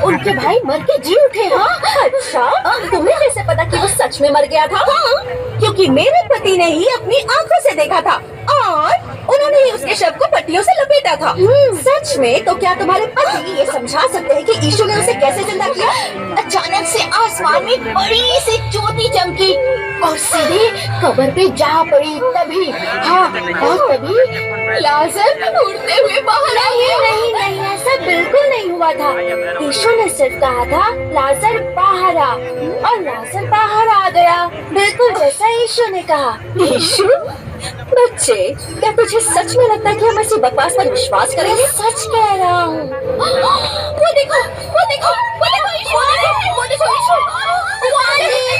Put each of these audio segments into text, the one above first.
उनके भाई मर के जी उठे। हाँ अच्छा, तुम्हें कैसे पता कि वो सच में मर गया था? हाँ, क्योंकि मेरे पति ने ही अपनी आंखों से देखा था और उन्होंने ही उसके शव को पट्टियों से लपेटा था। सच में? तो क्या तुम्हारे पति ये समझा सकते हैं कि यीशु ने उसे कैसे जिंदा किया? अचानक से आसमान में बड़ी सी ज्योति चमकी और सीधे कब्र पे जा पड़ी तभी। हाँ, और तभी लाजर उड़ते हुए बाहर आए। नहीं नहीं, ऐसा बिल्कुल नहीं हुआ था। यीशु ने सिर्फ कहा था लाजर बाहर आ, और लाजर बाहर आ गया, बिल्कुल जैसा यीशु ने कहा। यीशु? बच्चे, क्या तुझे सच में लगता है कि हम ऐसी बकवास पर विश्वास करेंगे? सच कह रहा हूँ। वो देखो, वो देखो, वो देखो यीशु, वो देखो यीशु।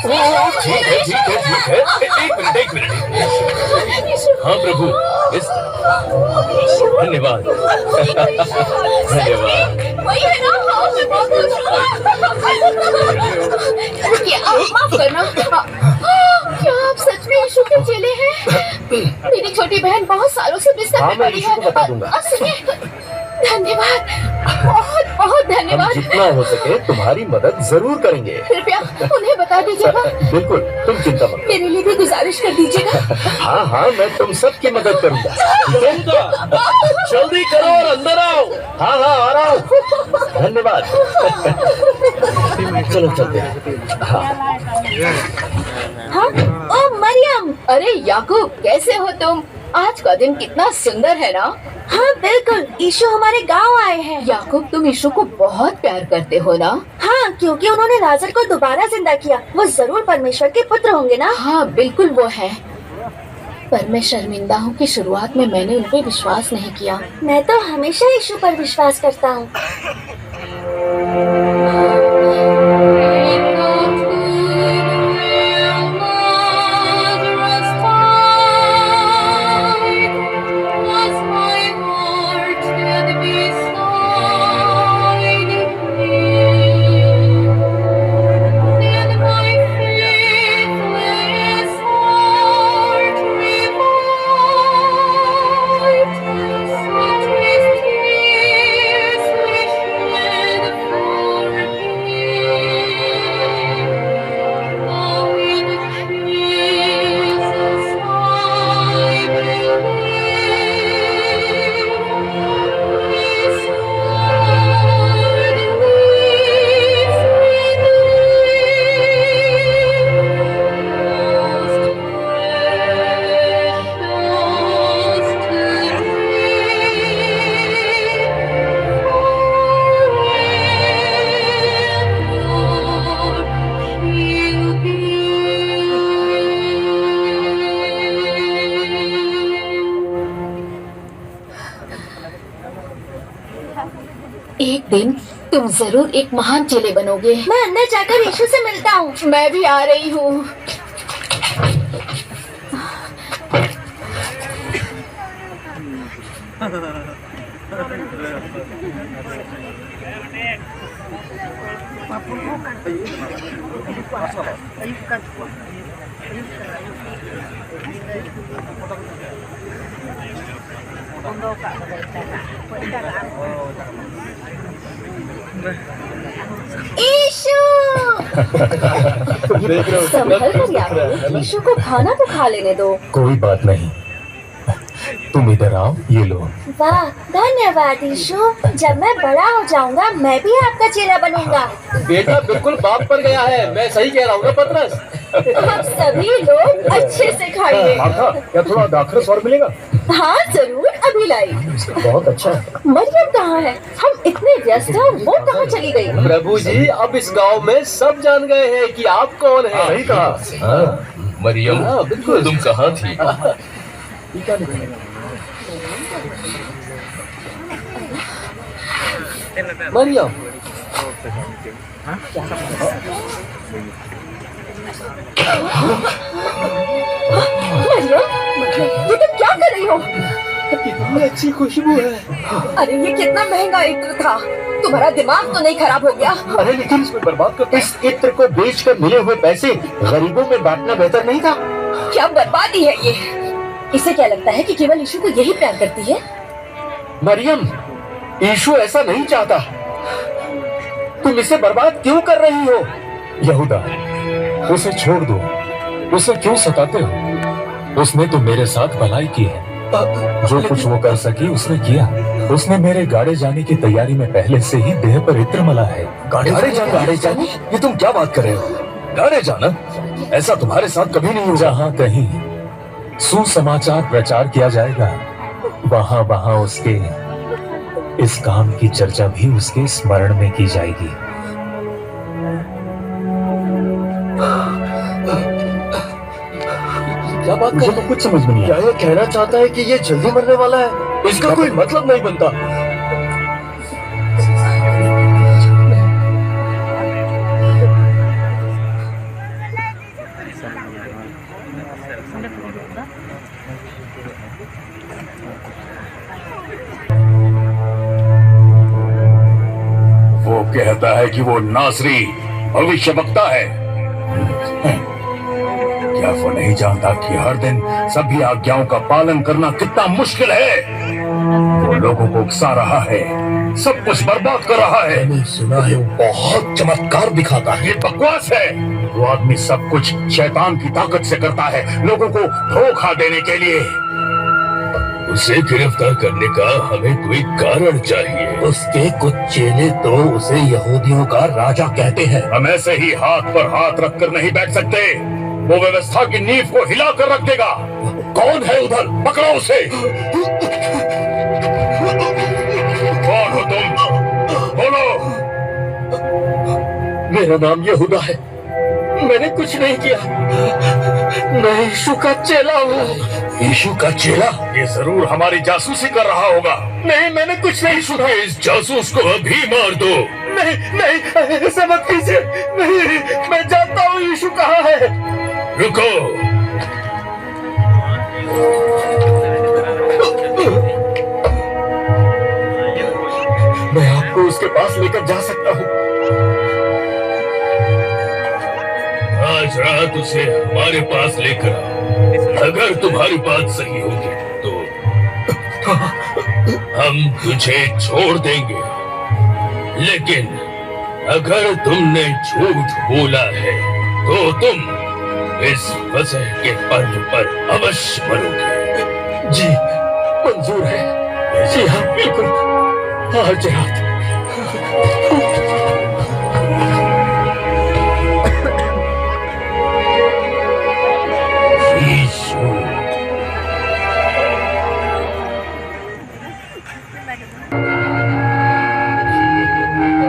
ठीक है ठीक है ठीक है, एक मिनट। हाँ प्रभु, धन्यवाद धन्यवाद। वही है ना? हाँ, मैं बहुत खुश हूँ। रुकिए, माफ करना। क्या आप सच में यीशु के चेले हैं? मेरी छोटी बहन बहुत सालों से बिस्तर में पड़ी है। धन्यवाद, बहुत बहुत धन्यवाद। हम जितना हो सके तुम्हारी मदद जरूर करेंगे। कृपया उन्हें बता दीजिएगा। बिल्कुल, तुम चिंता मत करो। मेरे लिए भी गुजारिश कर दीजिएगा। हाँ हाँ, मैं तुम सबकी मदद करूंगा। जल्दी करो और अंदर आओ। हाँ हाँ, आ रहा हूँ। धन्यवाद। चलो चलते हैं। हाँ, ओ मरियम। अरे याकूब, कैसे हो तुम? आज का दिन कितना सुंदर है ना? हाँ बिल्कुल, यीशु हमारे गांव आए हैं। याकूब, तुम यीशु को बहुत प्यार करते हो ना? हाँ, क्योंकि उन्होंने लाजर को दोबारा जिंदा किया। वो जरूर परमेश्वर के पुत्र होंगे ना? हाँ बिल्कुल वो है। पर मैं शर्मिंदा हूँ कि शुरुआत में मैंने उन पे विश्वास नहीं किया। मैं तो हमेशा यीशु पर विश्वास करता हूँ। एक दिन तुम जरूर एक महान चेले बनोगे। मैं अंदर जाकर यीशु से मिलता हूँ। मैं भी आ रही हूँ। यीशु! संभल कर याकूब, यीशु को खाना तो खा लेने दो। कोई बात नहीं, तुम इधर आओ, ये लो। वाह, धन्यवाद यीशु। जब मैं बड़ा हो जाऊंगा मैं भी आपका चेला बनूंगा। बेटा बिल्कुल बाप पर गया है, मैं सही कह रहा हूँ ना पतरस? आप सभी लोग अच्छे से खाइए। क्या थोड़ा दाखरस और मिलेगा? हाँ जरूर, अभी लाई। बहुत अच्छा है। मरियम कहाँ है? हम इतने व्यस्त हैं, वो कहाँ चली गई? प्रभु जी, अब इस गांव में सब जान गए हैं कि आप कौन हैं। सही कहा। मरियम, बिल्कुल। तुम कहाँ थी? मरियम, मरियम, तुम क्या कर रही हो? कितनी अच्छी खुशबू है। अरे ये कितना महंगा इत्र था। तुम्हारा दिमाग तो नहीं खराब हो गया? अरे लेकिन इसमें बर्बाद कर, इस इत्र को बेचकर मिले हुए पैसे गरीबों में बांटना बेहतर नहीं था? क्या बर्बादी है ये? इसे क्या लगता है कि केवल यीशु को यही प्यार करती है? मरियम, यीशु ऐसा नहीं चाहता। तुम इसे बर्बाद क्यों कर रही हो? यहूदा, उसे छोड़ दो। उसे क्यों सताते हो? उसने तो मेरे साथ भलाई की है। जो कुछ वो कर सकी उसने किया। उसने मेरे गाड़े जाने की तैयारी में पहले से ही देह पर इत्र मला है। गाड़े जाने? ये तुम क्या बात कर रहे हो? गाड़े जाना? ऐसा तुम्हारे साथ कभी नहीं हुआ। जहाँ कहीं सुसमाचार प्रचार किया जाएगा, वहाँ वहाँ उसके इस काम की चर्चा भी उसके स्मरण में की जाएगी। क्या बात मुझे तो कुछ समझ में नहीं क्या आया। ये कहना चाहता है कि ये जल्दी मरने वाला है? इसका कोई मतलब नहीं बनता। वो कहता है कि वो नासरी भविष्यवक्ता है। क्या वो नहीं जानता कि हर दिन सभी आज्ञाओं का पालन करना कितना मुश्किल है? वो लोगों को उकसा रहा है, सब कुछ बर्बाद कर रहा है। मैंने सुना है वो बहुत चमत्कार दिखाता है। ये बकवास है। वो आदमी सब कुछ शैतान की ताकत से करता है, लोगों को धोखा देने के लिए। उसे गिरफ्तार करने का हमें कोई कारण चाहिए। उसके कुछ चेले तो उसे यहूदियों का राजा कहते हैं। हम ऐसे ही हाथ पर हाथ रखकर नहीं बैठ सकते। वो व्यवस्था की नींव को हिला कर रख देगा। कौन है उधर? पकड़ो उसे। कौन हो तुम? बोलो। मेरा नाम यहूदा है। मैंने कुछ नहीं किया। मैं यीशु का चेला हूँ। यीशु का चेला? ये जरूर हमारी जासूसी कर रहा होगा। नहीं, मैंने कुछ नहीं यीशु के इस जासूस को अभी मार दो। नहीं नहीं, ऐसा मत कीजिए। नहीं, मैं जानता हूँ यीशु कहाँ है। रुको। मैं आपको उसके पास लेकर जा सकता हूँ। आज रात उसे हमारे पास लेकर आओ। अगर तुम्हारी बात सही होगी तो हम तुझे छोड़ देंगे, लेकिन अगर तुमने झूठ बोला है तो तुम इस फसह के पर्व पर अवश्य मरोगे। जी मंजूर है। जी हाँ, बिल्कुल। आज रात।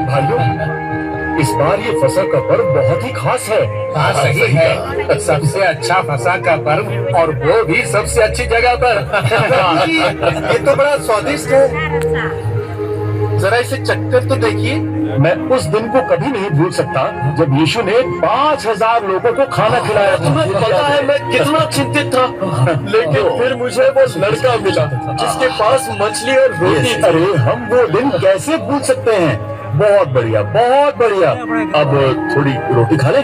भाइयों, इस बार ये फसह का पर्व बहुत ही खास है। हाँ, सही है। सबसे अच्छा फसा का पर्व, और वो भी सबसे अच्छी जगह पर। ये तो बड़ा स्वादिष्ट है। जरा इसे चखकर तो देखिए। मैं उस दिन को कभी नहीं भूल सकता जब यीशु ने 5000 लोगों को खाना खिलाया था। तुम्हें पता है मैं कितना चिंतित था, लेकिन फिर मुझे वो लड़का मिला जिसके पास मछली और रोटी थी। अरे हम वो दिन कैसे भूल सकते हैं। बहुत बढ़िया, बहुत बढ़िया। अब थोड़ी रोटी खा ले।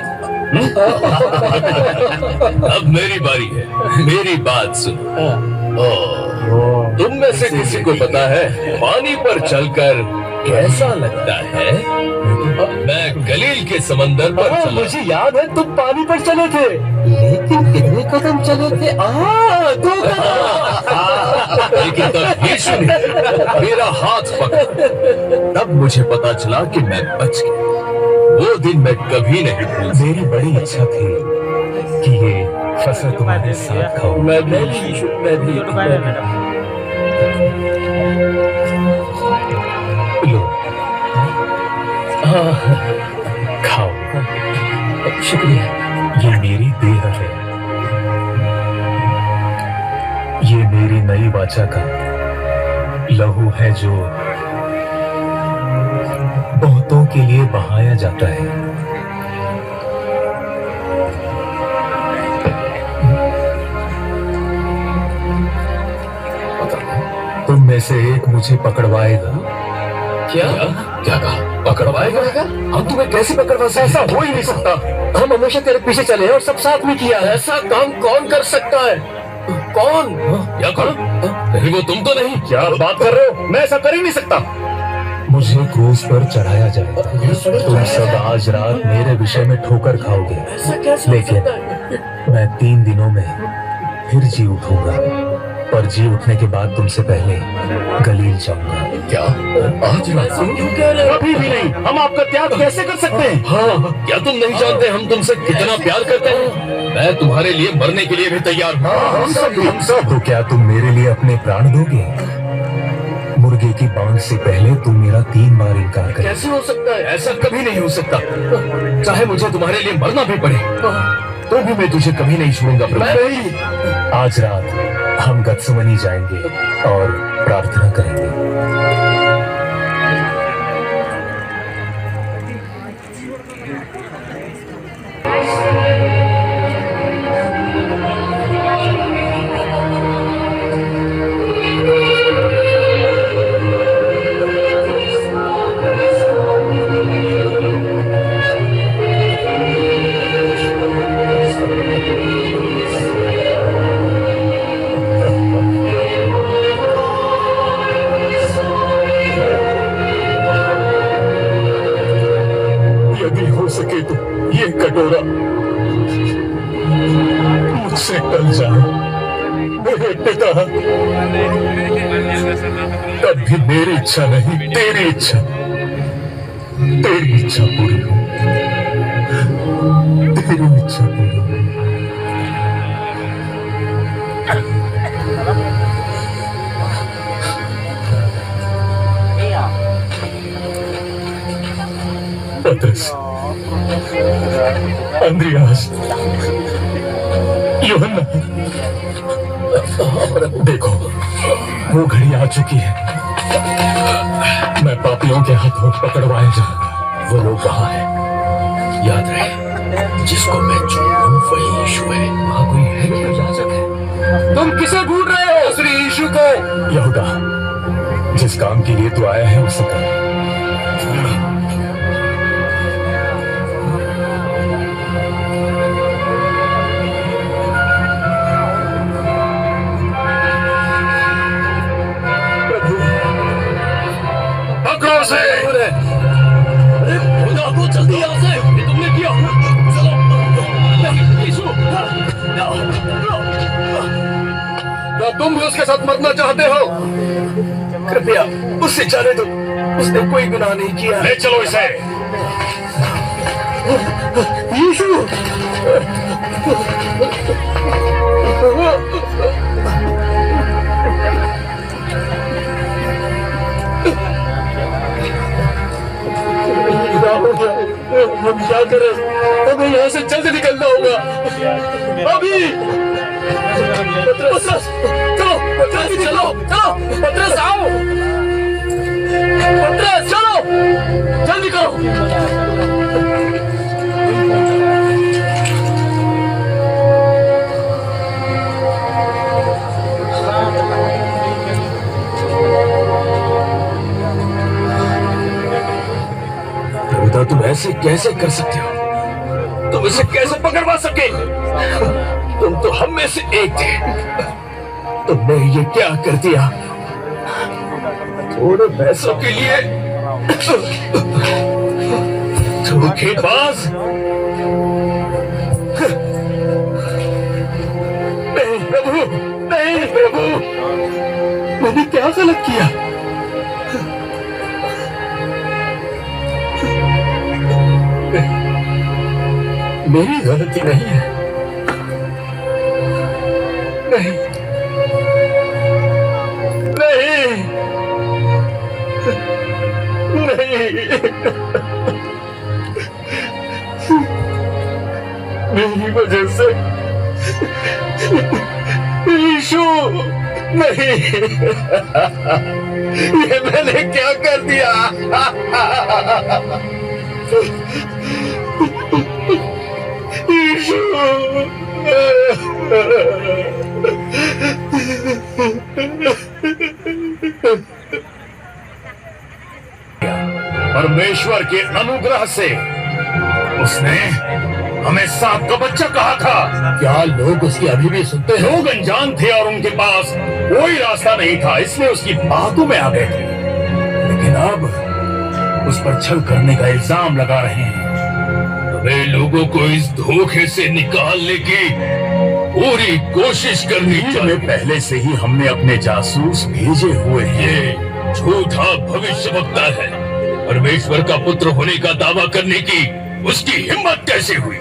अब मेरी बारी है। मेरी बात सुनो। तुम में से किसी को पता है पानी पर चलकर कैसा लगता है? मैं गलील के समंदर पर चला। मुझे याद है तुम पानी पर चले थे। लेकिन कितने कदम चले थे? 2 कदम। लेकिन तब यीशु ने मेरा हाथ पकड़ा। तब मुझे पता चला कि मैं बच गया। वो दिन मैं कभी नहीं भूल सकता। मेरी बड़ी इच्छा थी कि ये फसल तुम्हारे साथ खाऊं। मैं भी लो, खाओ। शुक्रिया। ये मेरी देह है। ये मेरी नई वाचा का लहू है जो बहुतों के लिए बहाया जाता है। तुम में से एक मुझे पकड़वाएगा। क्या क्या कहा? पकड़वाएगा? हम तुम्हें कैसे पकड़वा सकते? ऐसा हो ही नहीं सकता। हम हमेशा तेरे पीछे चले और सब साथ में किया। ऐसा काम कौन कर सकता है? कौन? क्या करो? कहीं वो तुम तो नहीं? क्या बात कर रहे हो? मैं ऐसा कर ही नहीं सकता। मुझे क्रूज पर चढ़ाया जाएगा। तुम सब आज रात मेरे विषय में ठोकर खाओगे, लेकिन मैं 3 दिनों में फिर जी उठूंगा, और जी उठने के बाद तुमसे पहले गलील जाऊंगा। क्या आज रात तुम क्यों कह रहे हो? कभी भी नहीं। हम आपका त्याग कैसे कर सकते हैं? हाँ, क्या तुम नहीं जानते हम तुमसे कितना प्यार करते हैं? मैं तुम्हारे लिए मरने के लिए भी तैयार हूँ। हम सब तो क्या तुम मेरे लिए अपने प्राण दोगे? मुर्गे की बांग से पहले तुम मेरा 3 बार इनकार कर। कैसे हो सकता है? ऐसा कभी नहीं हो सकता। चाहे मुझे तुम्हारे लिए मरना भी पड़े तो भी मैं तुझे कभी नहीं छोड़ूंगा प्रभु। आज रात हम गत्समनी जाएंगे और प्रार्थना करेंगे। यदि हो सके तो ये कटोरा मुझसे टल जाए मेरे पिता। तब भी मेरी इच्छा नहीं, तेरी इच्छा, तेरी इच्छा पूरी हो, तेरी इच्छा पूरी हो। पत्रस, अंद्रियास, यूहन्ना, देखो वो घड़ी आ चुकी है। मैं पापियों के हाथों पकड़वाए जाऊंगा। वो लोग कहाँ है? याद रहे, जिसको मैं चुनूं वही यीशु है। वहाँ कोई है क्या याजक है? तुम किसे ढूंढ रहे हो? श्री यीशु को। यहूदा, जिस काम के लिए तू आया है उसे कर। पकड़ो से। अरे जल्दी यहाँ से, ये तुमने किया। चलो यीशु। क्या तुम भी उसके साथ मरना चाहते हो? कृपया उससे जाने दो, उसने कोई गुनाह नहीं किया। ले चलो इसे। यीशु, हम क्या करें? हमें यहाँ से जल्द निकलना होगा अभी। पतरस, चलो जल्दी चलो, चलो पतरस आओ, पतरस चलो, जल्दी करो। यहूदा, तुम ऐसे कैसे कर सकते हो? तुम इसे कैसे पकड़वा सके? तुम तो हम में से एक थे। तुमने ये क्या कर दिया? थोड़े पैसों के लिए धोखेबाज। नहीं प्रभु, नहीं प्रभु, मैंने क्या गलत किया? मेरी गलती नहीं है। नहीं, नहीं, नहीं, मेरी वजह से यीशु, नहीं, ये मैंने क्या कर दिया? यीशु, परमेश्वर के अनुग्रह से उसने हमें सांप का बच्चा कहा था। क्या लोग उसकी अभी भी सुनते हैं? लोग अनजान थे और उनके पास कोई रास्ता नहीं था, इसलिए उसकी बातों में आ गए थे। लेकिन अब उस पर छल करने का इल्जाम लगा रहे हैं। हमें लोगों को इस धोखे से निकालने की पूरी कोशिश करनी में चाहिए। पहले से ही हमने अपने जासूस भेजे हुए हैं। ये झूठा भविष्यवक्ता है। परमेश्वर का पुत्र होने का दावा करने की उसकी हिम्मत कैसे हुई?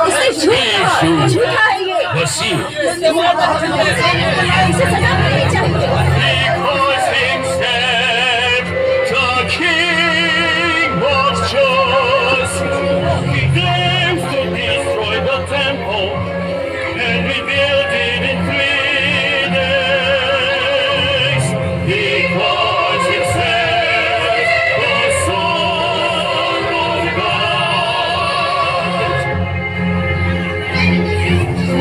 इसे झूठा है ये। मसीह इसे सजा मिलनी चाहिए। Because himself, the King was just. He claims to destroy the temple and rebuild it in 3 days. Because himself, the Son of God.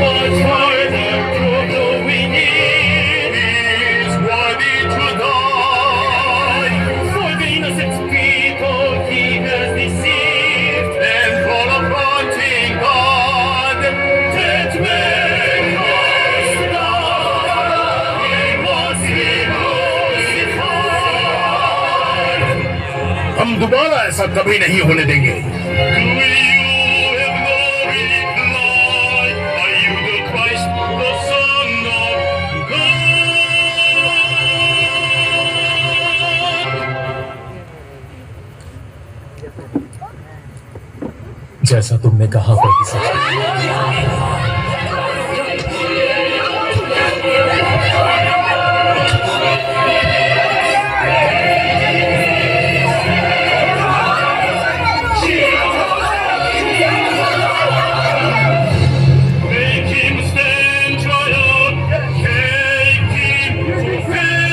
What further proof do we need? He is worthy to die. For the innocent people he has deceived, and for the haunting God that man must die. He must be crucified. हम दोबारा ऐसा कभी नहीं होने देंगे। Do you have no reply? Are you the Christ, the Son of God? जैसा तुमने कहा वही सच है। Make him stand triumph, take him to face.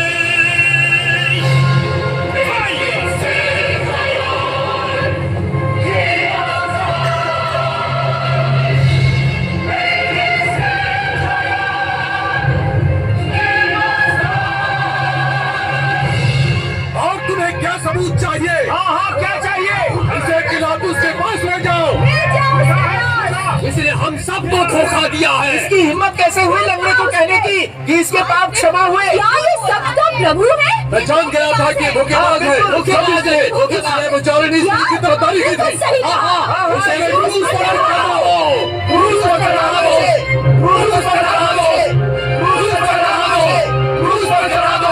और तुम्हें क्या सबूत चाहिए? हाँ, क्या चाहिए? इसे पिलातुस के पास ले जाओ। इसने हम सबको धोखा दिया है। इसकी हिम्मत कैसे हुई लगने को कहने की कि इसके पाप क्षमा हुए? क्या ये सबका प्रभु है? मैं जान गया था कि ये धोखेबाज है। धोखेबाज है। इसने बेचारे ने इसकी तरफदारी की थी। सही कहा। उसे क्रूस पर चढ़ा दो। क्रूस पर चढ़ा दो। क्रूस पर चढ़ा दो। क्रूस पर चढ़ा दो। क्रूस पर चढ़ा दो।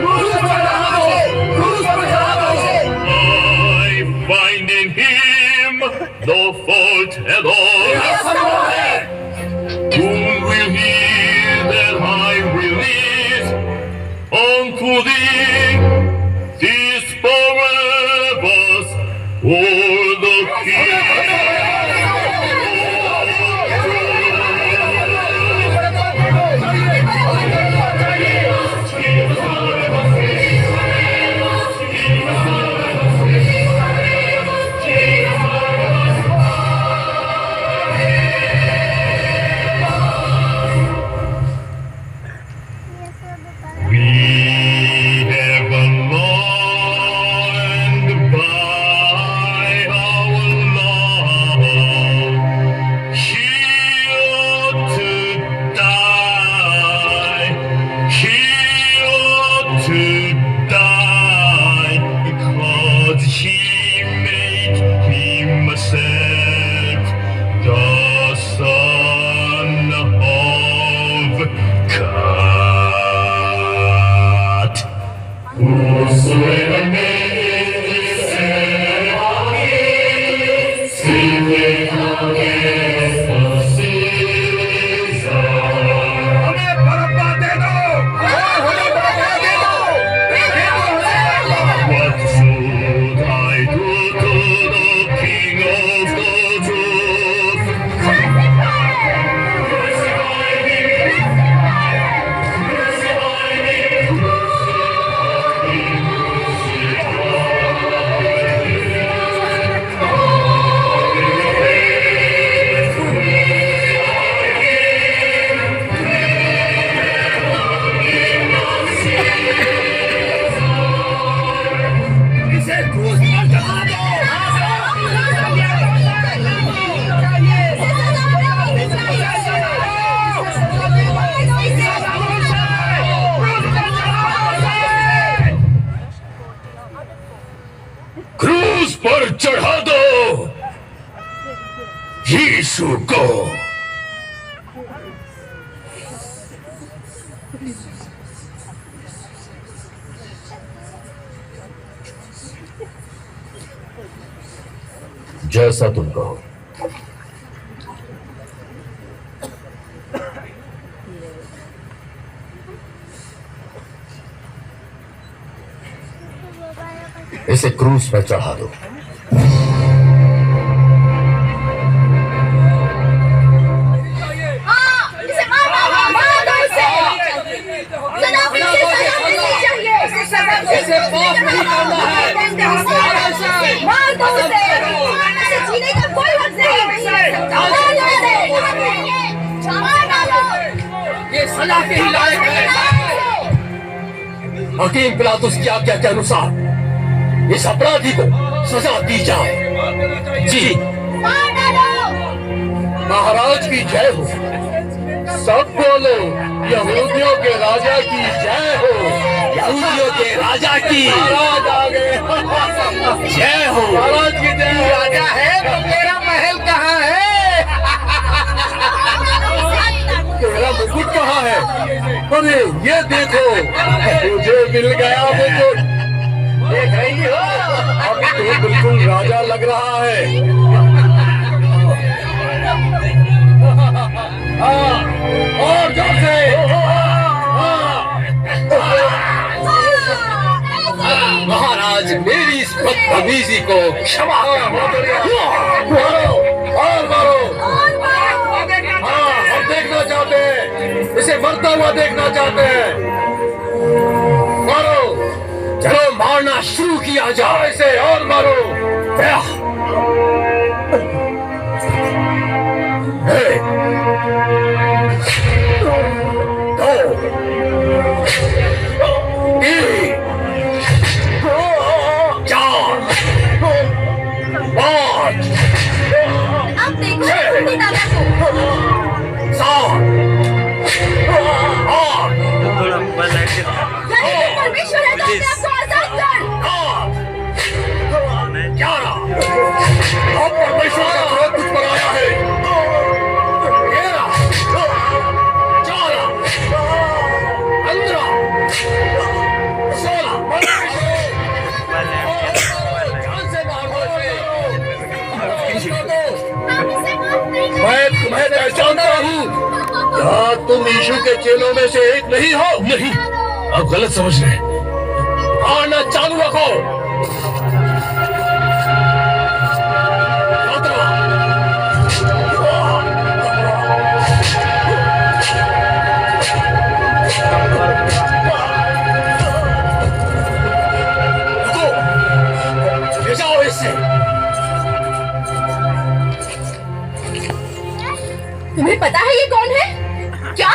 क्रूस पर चढ़ा दो। क्रूस पर चढ़ा दो। I find in him no fault at all. Whom will he that I release unto thee? This Barabbas or the We have learned by our Lord, he ought to die, he ought to die, because he made himself the Son of God. Whosoever makes speaketh against the Caesar. हमें बरअब्बा दे दो। हमें बरअब्बा दे दो। What should I do to the King of the Jews? Crucify him! Crucify him! यीशु को। जैसा तुम कहो। इसे क्रूस पर चढ़ा दो। इसे माफ नहीं करना है। मार दो उसे। इसे जीने का कोई हक नहीं। मार दो उसे। मार डालो। ये सजा के ही लायक है। हकीम पिलातुस की आज्ञा के अनुसार इस अपराधी को सजा दी जाए। जी मार डालो। महाराज की जय हो। सब बोलो यहूदियों के राजा की जय हो। यहूदियों के राजा की महाराज आ गए। जय हो। महाराज की जय। राजा है तो मेरा महल कहाँ है? तेरा मुकुट कहाँ है? अरे ये देखो, मुझे मिल गया मुकुट। देख रही हो? अब तो बिल्कुल राजा लग रहा है। और जोर से। महाराज मेरी इस बदतमीजी को क्षमा करो। मारो और मारो। हाँ, हम देखना चाहते हैं, इसे मरता हुआ देखना चाहते हैं। मारो, चलो मारना शुरू किया जाए। इसे और मारो। एक, दो, तीन, चार, पाँच, अब देखो अपनी दादा को। 7, 8, परमेश्वर है तो अपने आप को आजाद कर। 11। अब परमेश्वर का क्रोध तुझ पर आया है। 13, 14, 15, 16। जान से मारो इसे। हम इसे माफ नहीं करेंगे। मैं तुम्हें पहचानता हूँ। क्या तुम यीशु के चेलों में से एक नहीं हो? नहीं, आप गलत समझ रहे हैं। मारना चालू रखो। 17, ले जाओ इससे। तुम्हें पता है ये कौन है? क्या?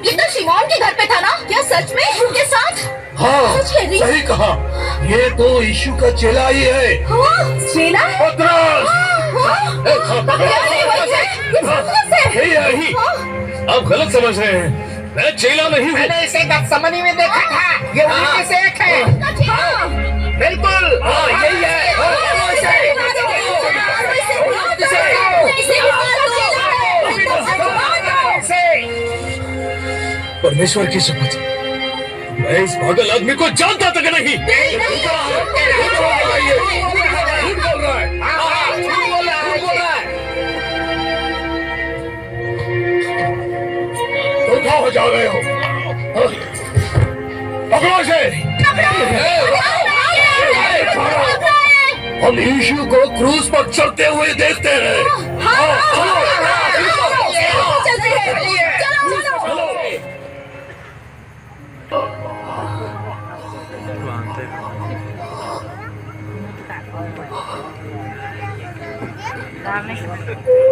ये तो शिमोन के घर पे था ना? क्या सच में उनके साथ? हाँ, सच कह रही? सही कहा। ये तो यीशु का चेला ही है। हाँ, चेला? पतरस! हाँ? क्या नहीं वही है? ये पतरस है। यही। हाँ? आप गलत समझ रहे हैं। मैं चेला नहीं हूँ। मैंने इसे गत्समनी में देखा था। ये उन्हीं में से एक है। हाँ। बिल्कुल। हाँ, यही है। परमेश्वर की शपथ, मैं इस पागल आदमी को जानता तक नहीं। तो क्या हो जा रहे हो? पकड़ो इसे। हम यीशु को क्रूस पर चढ़ते हुए देखते हैं। Dami.